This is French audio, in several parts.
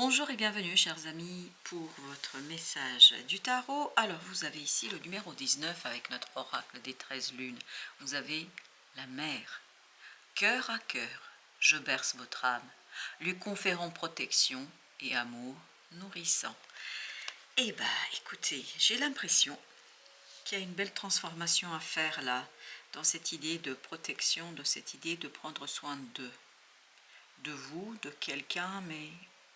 Bonjour et bienvenue chers amis pour votre message du tarot. Alors vous avez ici le numéro 19 avec notre oracle des 13 lunes. Vous avez la mer. Cœur à cœur, je berce votre âme, lui conférant protection et amour nourrissant. Eh bien écoutez, j'ai l'impression qu'il y a une belle transformation à faire là, dans cette idée de protection, de cette idée de prendre soin de vous, de quelqu'un, mais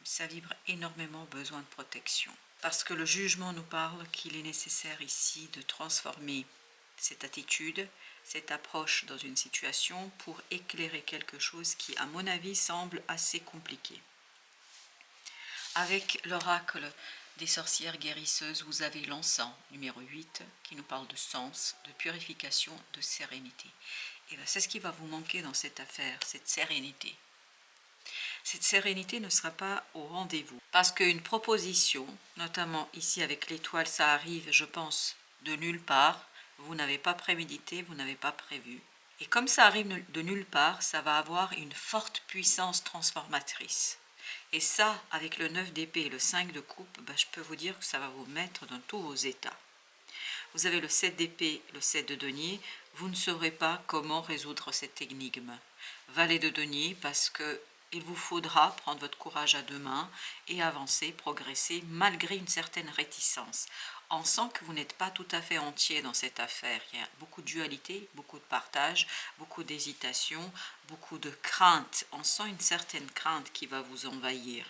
ça vibre énormément besoin de protection. Parce que le jugement nous parle qu'il est nécessaire ici de transformer cette attitude, cette approche dans une situation pour éclairer quelque chose qui, à mon avis, semble assez compliqué. Avec l'oracle des sorcières guérisseuses, vous avez l'encens, numéro 8, qui nous parle de sens, de purification, de sérénité. Et bien, c'est ce qui va vous manquer dans cette affaire, cette sérénité. Cette sérénité ne sera pas au rendez-vous. Parce qu'une proposition, notamment ici avec l'étoile, ça arrive, je pense, de nulle part. Vous n'avez pas prémédité, vous n'avez pas prévu. Et comme ça arrive de nulle part, ça va avoir une forte puissance transformatrice. Et ça, avec le 9 d'épée et le 5 de coupe, je peux vous dire que ça va vous mettre dans tous vos états. Vous avez le 7 d'épée, le 7 de denier, vous ne saurez pas comment résoudre cette énigme. Valet de denier, parce que il vous faudra prendre votre courage à deux mains et avancer, progresser, malgré une certaine réticence. On sent que vous n'êtes pas tout à fait entier dans cette affaire. Il y a beaucoup de dualité, beaucoup de partage, beaucoup d'hésitation, beaucoup de crainte. On sent une certaine crainte qui va vous envahir.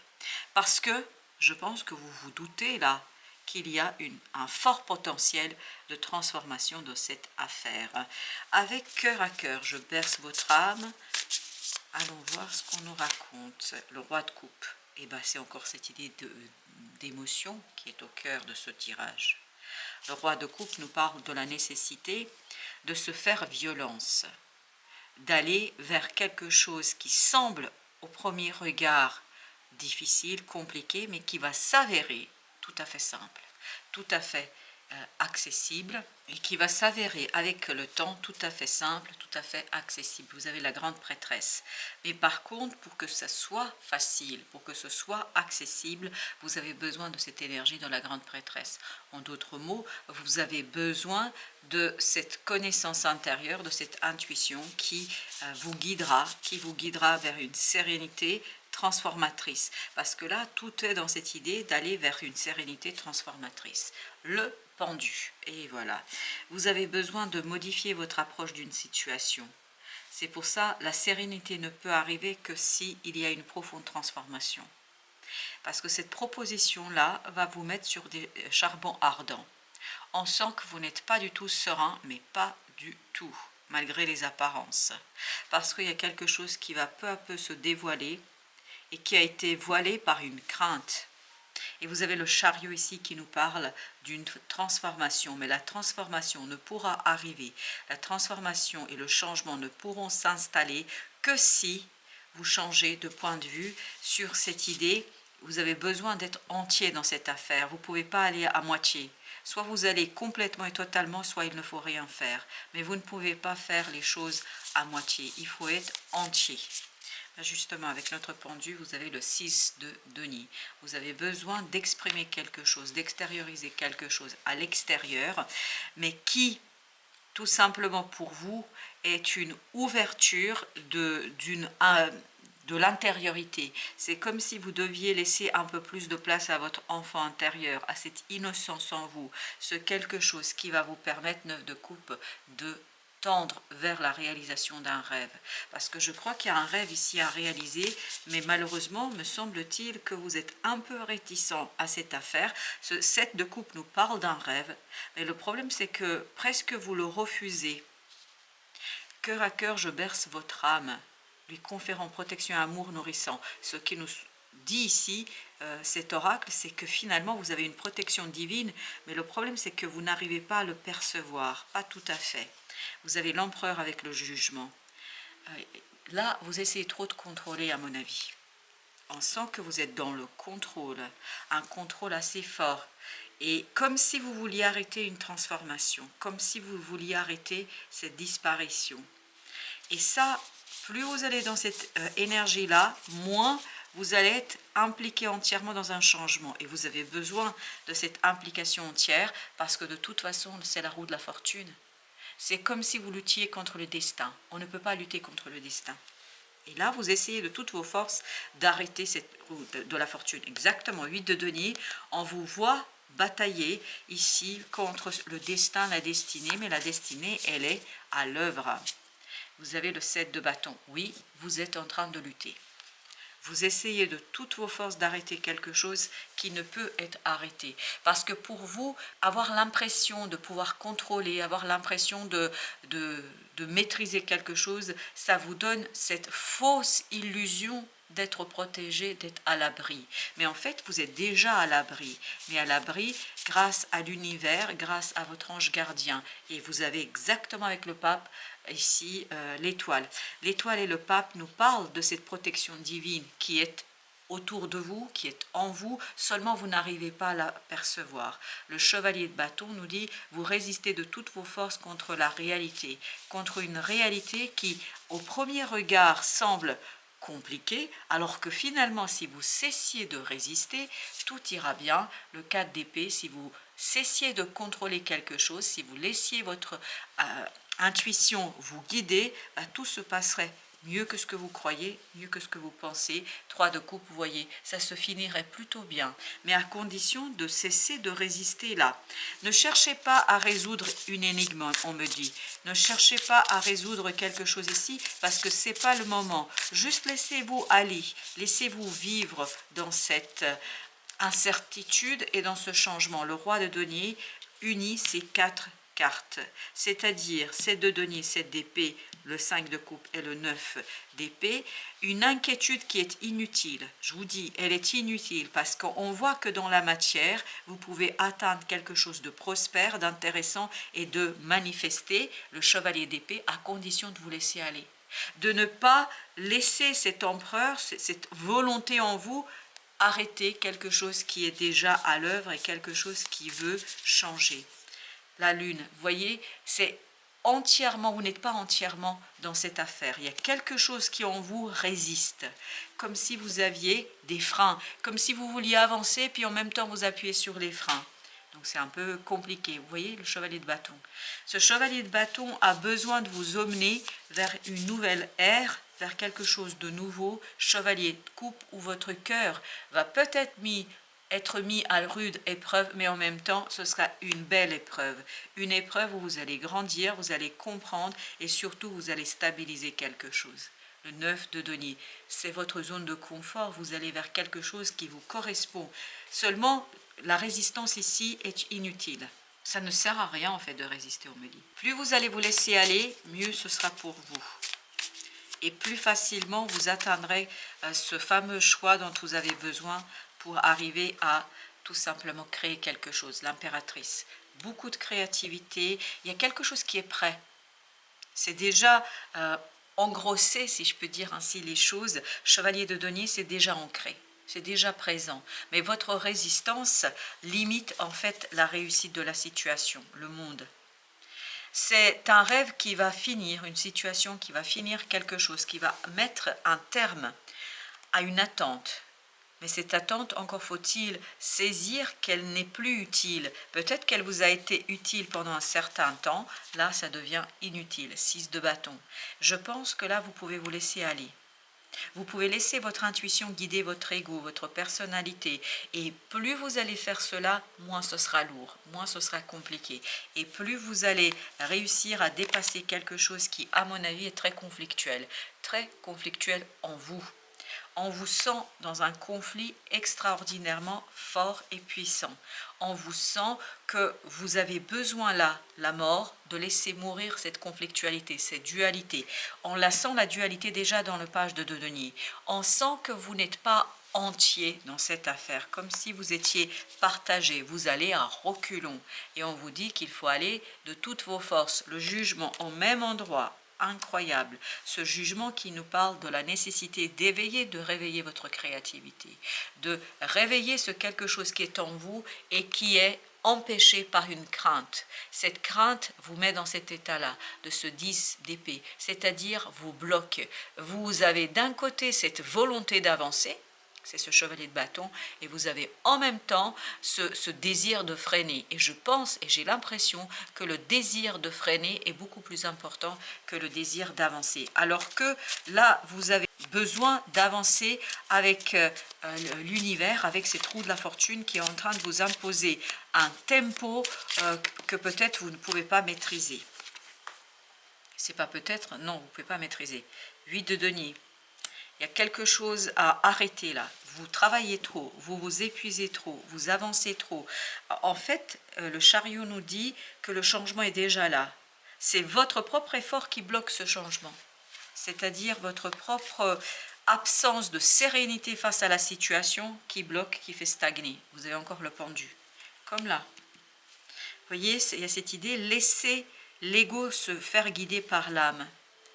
Parce que je pense que vous vous doutez là qu'il y a un fort potentiel de transformation de cette affaire. Avec cœur à cœur, je berce votre âme. Allons voir ce qu'on nous raconte. Le roi de coupe. Et c'est encore cette idée d'émotion qui est au cœur de ce tirage. Le roi de coupe nous parle de la nécessité de se faire violence, d'aller vers quelque chose qui semble au premier regard difficile, compliqué, mais qui va s'avérer tout à fait simple, tout à fait accessible et qui va s'avérer avec le temps tout à fait simple, tout à fait accessible. Vous avez la grande prêtresse. Mais par contre, pour que ça soit facile, pour que ce soit accessible, vous avez besoin de cette énergie de la grande prêtresse. En d'autres mots, vous avez besoin de cette connaissance intérieure, de cette intuition qui vous guidera vers une sérénité transformatrice. Parce que là, tout est dans cette idée d'aller vers une sérénité transformatrice. Le pendu. Et voilà. Vous avez besoin de modifier votre approche d'une situation. C'est pour ça la sérénité ne peut arriver que si il y a une profonde transformation. Parce que cette proposition-là va vous mettre sur des charbons ardents. On sent que vous n'êtes pas du tout serein, mais pas du tout, malgré les apparences. Parce qu'il y a quelque chose qui va peu à peu se dévoiler et qui a été voilé par une crainte. Et vous avez le chariot ici qui nous parle d'une transformation, mais la transformation ne pourra arriver, la transformation et le changement ne pourront s'installer que si vous changez de point de vue sur cette idée. Vous avez besoin d'être entier dans cette affaire, vous ne pouvez pas aller à moitié. Soit vous allez complètement et totalement, soit il ne faut rien faire. Mais vous ne pouvez pas faire les choses à moitié, il faut être entier. Justement, avec notre pendu, vous avez le 6 de denier. Vous avez besoin d'exprimer quelque chose, d'extérioriser quelque chose à l'extérieur, mais qui, tout simplement pour vous, est une ouverture de l'intériorité. C'est comme si vous deviez laisser un peu plus de place à votre enfant intérieur, à cette innocence en vous, ce quelque chose qui va vous permettre, 9 de coupe, de tendre vers la réalisation d'un rêve. Parce que je crois qu'il y a un rêve ici à réaliser, mais malheureusement, me semble-t-il que vous êtes un peu réticent à cette affaire. Ce 7 de coupe nous parle d'un rêve, mais le problème c'est que presque vous le refusez. Cœur à cœur, je berce votre âme, lui conférant protection et amour nourrissant. Ce qui nous dit ici, cet oracle, c'est que finalement vous avez une protection divine, mais le problème c'est que vous n'arrivez pas à le percevoir, pas tout à fait. Vous avez l'empereur avec le jugement. Là, vous essayez trop de contrôler, à mon avis. On sent que vous êtes dans le contrôle, un contrôle assez fort. Et comme si vous vouliez arrêter une transformation, comme si vous vouliez arrêter cette disparition. Et ça, plus vous allez dans cette énergie-là, moins vous allez être impliqué entièrement dans un changement et vous avez besoin de cette implication entière parce que de toute façon, c'est la roue de la fortune. C'est comme si vous luttiez contre le destin. On ne peut pas lutter contre le destin. Et là, vous essayez de toutes vos forces d'arrêter cette roue de la fortune. Exactement, 8 de denier, on vous voit batailler ici contre le destin, la destinée, mais la destinée, elle est à l'œuvre. Vous avez le 7 de bâton. Oui, vous êtes en train de lutter. Vous essayez de toutes vos forces d'arrêter quelque chose qui ne peut être arrêté. Parce que pour vous, avoir l'impression de pouvoir contrôler, avoir l'impression de maîtriser quelque chose, ça vous donne cette fausse illusion d'être protégé, d'être à l'abri. Mais en fait, vous êtes déjà à l'abri. Mais à l'abri grâce à l'univers, grâce à votre ange gardien. Et vous avez exactement avec le pape ici l'étoile. L'étoile et le pape nous parlent de cette protection divine qui est autour de vous, qui est en vous, seulement vous n'arrivez pas à la percevoir. Le chevalier de bâton nous dit, vous résistez de toutes vos forces contre la réalité, contre une réalité qui, au premier regard, semble compliquée, alors que finalement, si vous cessiez de résister, tout ira bien. Le 4 d'épée, si vous cessiez de contrôler quelque chose, si vous laissiez votre intuition vous guider, tout se passerait mieux que ce que vous croyez, mieux que ce que vous pensez. 3 de coupe, vous voyez, ça se finirait plutôt bien, mais à condition de cesser de résister là. Ne cherchez pas à résoudre une énigme, on me dit. Ne cherchez pas à résoudre quelque chose ici, parce que c'est pas le moment. Juste laissez-vous aller, laissez-vous vivre dans cette incertitude et dans ce changement. Le roi de denier unit ces 4 cartes, c'est-à-dire 7 de denier, 7 d'épée, le 5 de coupe et le 9 d'épée, une inquiétude qui est inutile. Je vous dis, elle est inutile parce qu'on voit que dans la matière, vous pouvez atteindre quelque chose de prospère, d'intéressant et de manifester le chevalier d'épée à condition de vous laisser aller. De ne pas laisser cet empereur, cette volonté en vous, arrêter quelque chose qui est déjà à l'œuvre et quelque chose qui veut changer. La lune, vous voyez, c'est entièrement, vous n'êtes pas entièrement dans cette affaire. Il y a quelque chose qui en vous résiste, comme si vous aviez des freins, comme si vous vouliez avancer, puis en même temps vous appuyez sur les freins. Donc c'est un peu compliqué. Vous voyez, le chevalier de bâton. Ce chevalier de bâton a besoin de vous emmener vers une nouvelle ère, vers quelque chose de nouveau. Chevalier de coupe, où votre cœur va peut-être être mis à rude épreuve, mais en même temps, ce sera une belle épreuve. Une épreuve où vous allez grandir, vous allez comprendre et surtout, vous allez stabiliser quelque chose. Le 9 de denier, c'est votre zone de confort, vous allez vers quelque chose qui vous correspond. Seulement, la résistance ici est inutile. Ça ne sert à rien en fait de résister, on me dit. Plus vous allez vous laisser aller, mieux ce sera pour vous. Et plus facilement vous atteindrez ce fameux choix dont vous avez besoin pour arriver à tout simplement créer quelque chose. L'impératrice, beaucoup de créativité, il y a quelque chose qui est prêt. C'est déjà engrossé, si je peux dire ainsi les choses. Chevalier de denier, c'est déjà ancré, c'est déjà présent. Mais votre résistance limite en fait la réussite de la situation, le monde. C'est un rêve qui va finir, une situation qui va finir quelque chose, qui va mettre un terme à une attente. Mais cette attente, encore faut-il saisir qu'elle n'est plus utile. Peut-être qu'elle vous a été utile pendant un certain temps, là ça devient inutile. 6 de bâton. Je pense que là vous pouvez vous laisser aller. Vous pouvez laisser votre intuition guider votre ego, votre personnalité. Et plus vous allez faire cela, moins ce sera lourd, moins ce sera compliqué. Et plus vous allez réussir à dépasser quelque chose qui, à mon avis, est très conflictuel en vous. On vous sent dans un conflit extraordinairement fort et puissant. On vous sent que vous avez besoin là, la mort, de laisser mourir cette conflictualité, cette dualité. On la sent, la dualité, déjà dans le page de denier. On sent que vous n'êtes pas entier dans cette affaire, comme si vous étiez partagé. Vous allez à reculons. Et on vous dit qu'il faut aller de toutes vos forces. Le jugement au même endroit. Incroyable, ce jugement qui nous parle de la nécessité d'éveiller, de réveiller votre créativité, de réveiller ce quelque chose qui est en vous et qui est empêché par une crainte. Cette crainte vous met dans cet état-là, de ce 10 d'épée, c'est-à-dire vous bloque. Vous avez d'un côté cette volonté d'avancer, c'est ce chevalier de bâton, et vous avez en même temps ce désir de freiner. Et je pense, et j'ai l'impression que le désir de freiner est beaucoup plus important que le désir d'avancer. Alors que là, vous avez besoin d'avancer avec l'univers, avec ces trous de la fortune qui est en train de vous imposer un tempo que peut-être vous ne pouvez pas maîtriser. C'est pas peut-être, non, vous ne pouvez pas maîtriser. 8 de denier. Il y a quelque chose à arrêter là. Vous travaillez trop, vous vous épuisez trop, vous avancez trop. En fait, le chariot nous dit que le changement est déjà là. C'est votre propre effort qui bloque ce changement. C'est-à-dire votre propre absence de sérénité face à la situation qui bloque, qui fait stagner. Vous avez encore le pendu. Comme là. Vous voyez, il y a cette idée, laissez l'ego se faire guider par l'âme.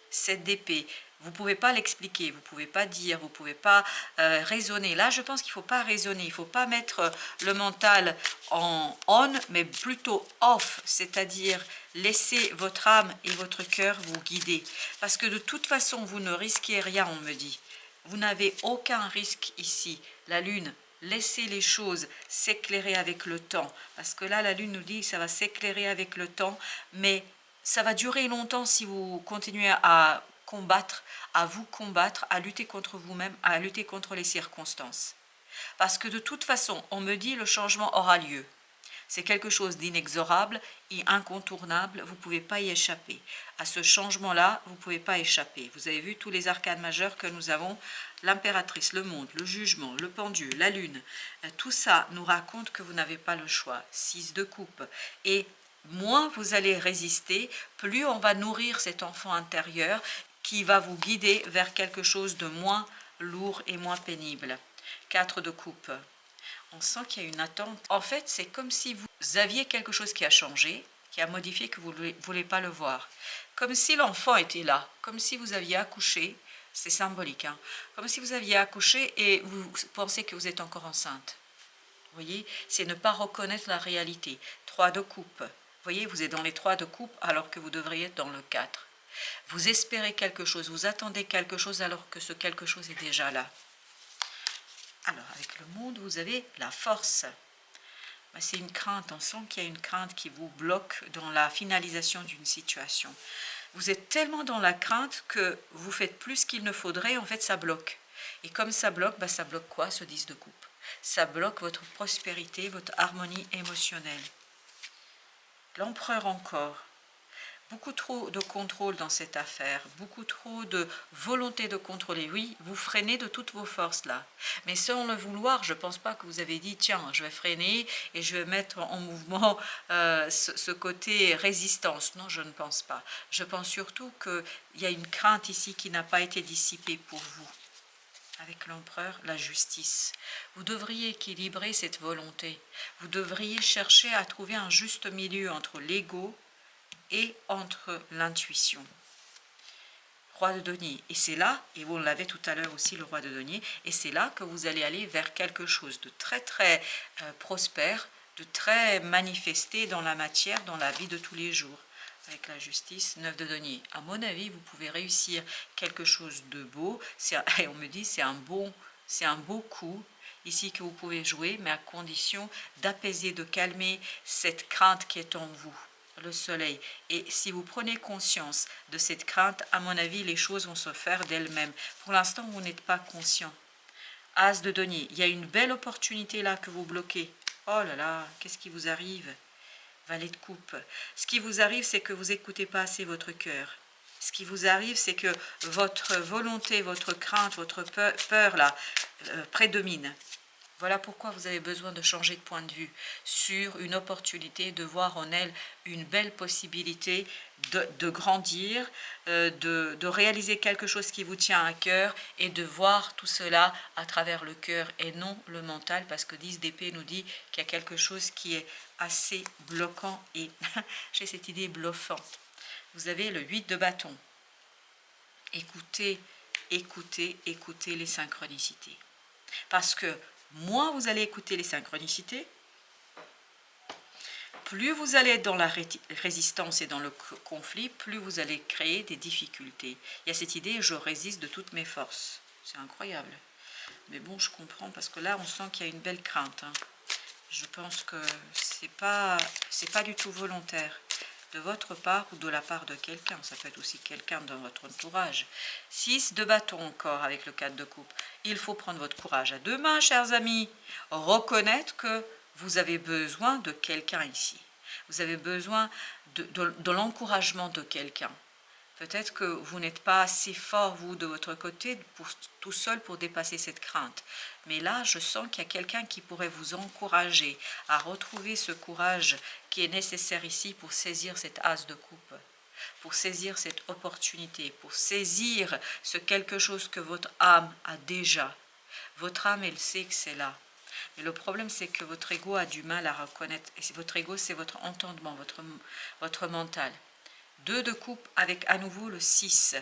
7 d'épée. Vous ne pouvez pas l'expliquer, vous ne pouvez pas dire, vous ne pouvez pas raisonner. Là, je pense qu'il ne faut pas raisonner, il ne faut pas mettre le mental en on, mais plutôt off, c'est-à-dire laisser votre âme et votre cœur vous guider. Parce que de toute façon, vous ne risquez rien, on me dit. Vous n'avez aucun risque ici. La lune, laissez les choses s'éclairer avec le temps. Parce que là, la lune nous dit que ça va s'éclairer avec le temps, mais ça va durer longtemps si vous continuez à combattre, à vous combattre, à lutter contre vous-même, à lutter contre les circonstances. Parce que de toute façon, on me dit le changement aura lieu. C'est quelque chose d'inexorable et incontournable, vous ne pouvez pas y échapper. À ce changement-là, vous ne pouvez pas échapper. Vous avez vu tous les arcanes majeurs que nous avons, l'impératrice, le monde, le jugement, le pendule, la lune. Tout ça nous raconte que vous n'avez pas le choix. 6 de coupe. Et moins vous allez résister, plus on va nourrir cet enfant intérieur qui va vous guider vers quelque chose de moins lourd et moins pénible. 4 de coupe. On sent qu'il y a une attente. En fait, c'est comme si vous aviez quelque chose qui a changé, qui a modifié, que vous ne voulez pas le voir. Comme si l'enfant était là, comme si vous aviez accouché, c'est symbolique, hein, comme si vous aviez accouché et vous pensez que vous êtes encore enceinte. Vous voyez, c'est ne pas reconnaître la réalité. 3 de coupe. Vous voyez, vous êtes dans les 3 de coupe alors que vous devriez être dans le 4. Vous espérez quelque chose, vous attendez quelque chose alors que ce quelque chose est déjà là. Alors, avec le monde, vous avez la force. C'est une crainte, on sent qu'il y a une crainte qui vous bloque dans la finalisation d'une situation. Vous êtes tellement dans la crainte que vous faites plus qu'il ne faudrait, en fait ça bloque. Et comme ça bloque quoi ce 10 de coupe? Ça bloque votre prospérité, votre harmonie émotionnelle. L'empereur encore. Beaucoup trop de contrôle dans cette affaire, beaucoup trop de volonté de contrôler. Oui, vous freinez de toutes vos forces là. Mais sans le vouloir, je ne pense pas que vous avez dit, tiens, je vais freiner et je vais mettre en mouvement ce côté résistance. Non, je ne pense pas. Je pense surtout qu'il y a une crainte ici qui n'a pas été dissipée pour vous. Avec l'empereur, la justice. Vous devriez équilibrer cette volonté. Vous devriez chercher à trouver un juste milieu entre l'ego et entre l'intuition. Roi de denier. Et c'est là, et on l'avait tout à l'heure aussi, le roi de denier, et c'est là que vous allez aller vers quelque chose de très très prospère, de très manifesté dans la matière, dans la vie de tous les jours. Avec la justice, 9 de denier. À mon avis, vous pouvez réussir quelque chose de beau. Et on me dit c'est un beau coup ici que vous pouvez jouer, mais à condition d'apaiser, de calmer cette crainte qui est en vous. Le soleil. Et si vous prenez conscience de cette crainte, à mon avis, les choses vont se faire d'elles-mêmes. Pour l'instant, vous n'êtes pas conscient. As de denier. Il y a une belle opportunité là que vous bloquez. Oh là là, qu'est-ce qui vous arrive? Valet de coupe. Ce qui vous arrive, c'est que vous n'écoutez pas assez votre cœur. Ce qui vous arrive, c'est que votre volonté, votre crainte, votre peur là, prédomine. Voilà pourquoi vous avez besoin de changer de point de vue sur une opportunité, de voir en elle une belle possibilité de grandir, de réaliser quelque chose qui vous tient à cœur et de voir tout cela à travers le cœur et non le mental, parce que 10 d'épée nous dit qu'il y a quelque chose qui est assez bloquant et j'ai cette idée bluffant. Vous avez le 8 de bâton. Écoutez, écoutez, écoutez les synchronicités. Parce que moins vous allez écouter les synchronicités, plus vous allez être dans la résistance et dans le conflit, plus vous allez créer des difficultés. Il y a cette idée, je résiste de toutes mes forces. C'est incroyable. Mais bon, je comprends parce que là, on sent qu'il y a une belle crainte. Hein. Je pense que c'est pas du tout volontaire de votre part ou de la part de quelqu'un. Ça peut être aussi quelqu'un dans votre entourage. 6 de bâton encore avec le 4 de coupe. Il faut prendre votre courage à deux mains, chers amis. Reconnaître que vous avez besoin de quelqu'un ici. Vous avez besoin de l'encouragement de quelqu'un. Peut-être que vous n'êtes pas assez fort, vous, de votre côté, tout seul pour dépasser cette crainte. Mais là, je sens qu'il y a quelqu'un qui pourrait vous encourager à retrouver ce courage qui est nécessaire ici pour saisir cette as de coupe, pour saisir cette opportunité, pour saisir ce quelque chose que votre âme a déjà. Votre âme, elle sait que c'est là. Mais le problème, c'est que votre ego a du mal à reconnaître. Et votre ego, c'est votre entendement, votre mental. 2 de coupe avec à nouveau le 6.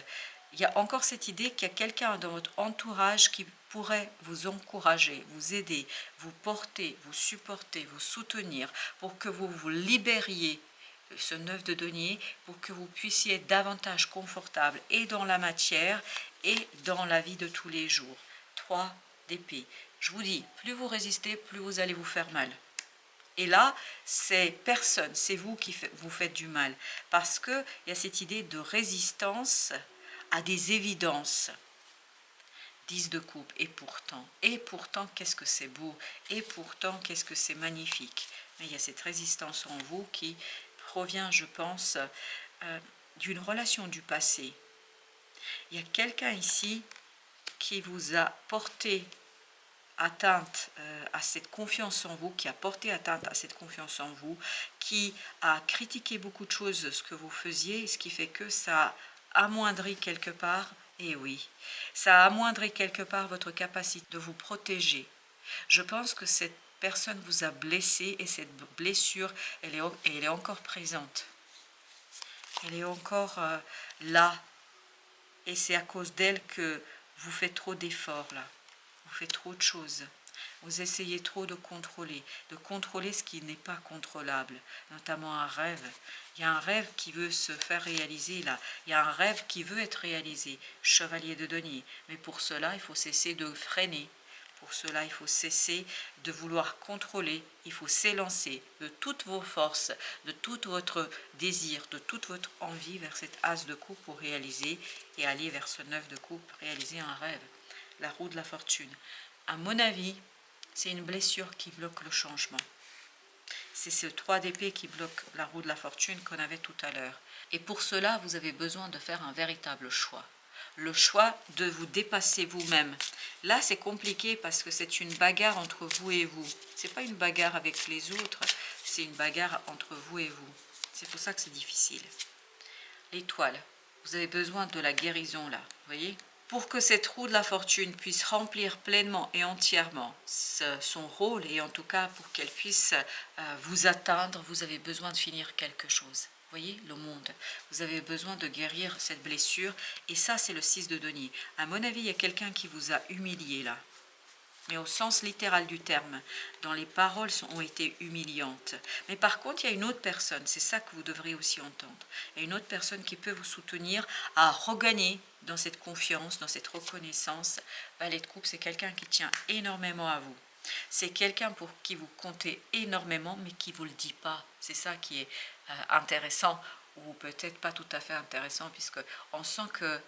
Il y a encore cette idée qu'il y a quelqu'un dans votre entourage qui pourrait vous encourager, vous aider, vous porter, vous supporter, vous soutenir pour que vous vous libériez ce 9 de denier, pour que vous puissiez être davantage confortable et dans la matière et dans la vie de tous les jours. 3 d'épée. Je vous dis, plus vous résistez, plus vous allez vous faire mal. Et là, c'est personne, c'est vous qui vous faites du mal. Parce qu'il y a cette idée de résistance à des évidences. 10 de coupe, et pourtant, qu'est-ce que c'est beau, et pourtant, qu'est-ce que c'est magnifique. Mais il y a cette résistance en vous qui provient, je pense, d'une relation du passé. Il y a quelqu'un ici qui vous a porté atteinte à cette confiance en vous, qui a porté atteinte à cette confiance en vous, qui a critiqué beaucoup de choses, ce que vous faisiez, ce qui fait que ça amoindrit quelque part, et oui, ça amoindrit quelque part votre capacité de vous protéger. Je pense que cette personne vous a blessé et cette blessure, elle est encore présente. Elle est encore là. Et c'est à cause d'elle que vous faites trop d'efforts là. Vous faites trop de choses. Vous essayez trop de contrôler ce qui n'est pas contrôlable, notamment un rêve. Il y a un rêve qui veut se faire réaliser là. Il y a un rêve qui veut être réalisé, chevalier de denier. Mais pour cela, il faut cesser de freiner. Pour cela, il faut cesser de vouloir contrôler. Il faut s'élancer de toutes vos forces, de tout votre désir, de toute votre envie vers cette as de coupe pour réaliser et aller vers ce 9 de coupe, réaliser un rêve. La roue de la fortune. À mon avis, c'est une blessure qui bloque le changement. C'est ce 3 d'épée qui bloque la roue de la fortune qu'on avait tout à l'heure. Et pour cela, vous avez besoin de faire un véritable choix. Le choix de vous dépasser vous-même. Là, c'est compliqué parce que c'est une bagarre entre vous et vous. Ce n'est pas une bagarre avec les autres, c'est une bagarre entre vous et vous. C'est pour ça que c'est difficile. L'étoile. Vous avez besoin de la guérison là, vous voyez ? Pour que cette roue de la fortune puisse remplir pleinement et entièrement son rôle, et en tout cas pour qu'elle puisse vous atteindre, vous avez besoin de finir quelque chose. Vous voyez, le monde. Vous avez besoin de guérir cette blessure, et ça c'est le 6 de denier. À mon avis, il y a quelqu'un qui vous a humilié là. Mais au sens littéral du terme, dont les paroles ont été humiliantes. Mais par contre, il y a une autre personne, c'est ça que vous devrez aussi entendre. Il y a une autre personne qui peut vous soutenir à regagner dans cette confiance, dans cette reconnaissance. Valet de coupe, c'est quelqu'un qui tient énormément à vous. C'est quelqu'un pour qui vous comptez énormément, mais qui ne vous le dit pas. C'est ça qui est intéressant, ou peut-être pas tout à fait intéressant, puisqu'on sent que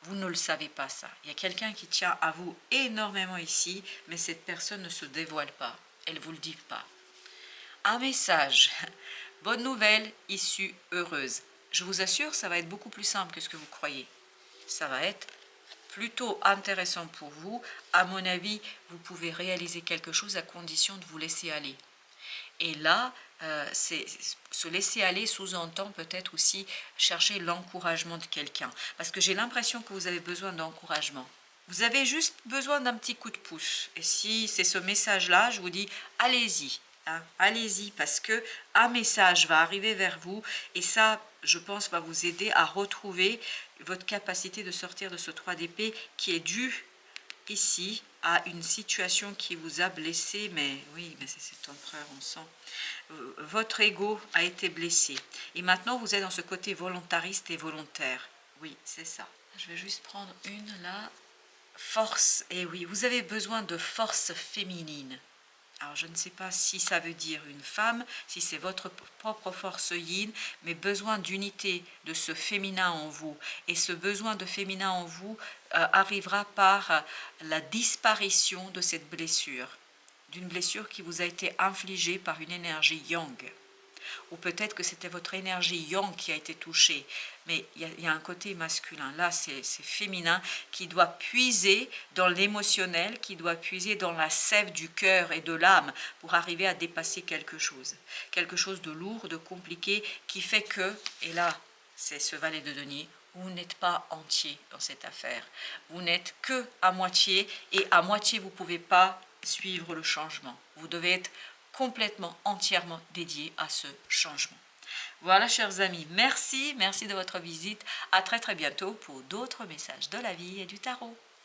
vous ne le savez pas ça. Il y a quelqu'un qui tient à vous énormément ici, mais cette personne ne se dévoile pas. Elle ne vous le dit pas. Un message. Bonne nouvelle, issue heureuse. Je vous assure, ça va être beaucoup plus simple que ce que vous croyez. Ça va être plutôt intéressant pour vous. À mon avis, vous pouvez réaliser quelque chose à condition de vous laisser aller. Et là, se laisser aller sous-entend peut-être aussi chercher l'encouragement de quelqu'un. Parce que j'ai l'impression que vous avez besoin d'encouragement. Vous avez juste besoin d'un petit coup de pouce. Et si c'est ce message-là, je vous dis, allez-y. Hein, allez-y, parce que un message va arriver vers vous. Et ça, je pense, va vous aider à retrouver votre capacité de sortir de ce 3 d'épée qui est dû ici à une situation qui vous a blessé, mais oui, mais c'est cet empereur, on sent. Votre ego a été blessé. Et maintenant, vous êtes dans ce côté volontariste et volontaire. Oui, c'est ça. Je vais juste prendre une là. Force, et oui, vous avez besoin de force féminine. Alors, je ne sais pas si ça veut dire une femme, si c'est votre propre force yin, mais besoin d'unité de ce féminin en vous. Et ce besoin de féminin en vous arrivera par la disparition de cette blessure, d'une blessure qui vous a été infligée par une énergie yang. Ou peut-être que c'était votre énergie yang qui a été touchée, mais il y a un côté masculin. Là, c'est féminin qui doit puiser dans l'émotionnel, qui doit puiser dans la sève du cœur et de l'âme pour arriver à dépasser quelque chose de lourd, de compliqué, qui fait que, et là, c'est ce valet de denier, vous n'êtes pas entier dans cette affaire. Vous n'êtes que à moitié, et à moitié, vous ne pouvez pas suivre le changement. Vous devez être complètement, entièrement dédié à ce changement. Voilà, chers amis, merci de votre visite. À très bientôt pour d'autres messages de la vie et du tarot.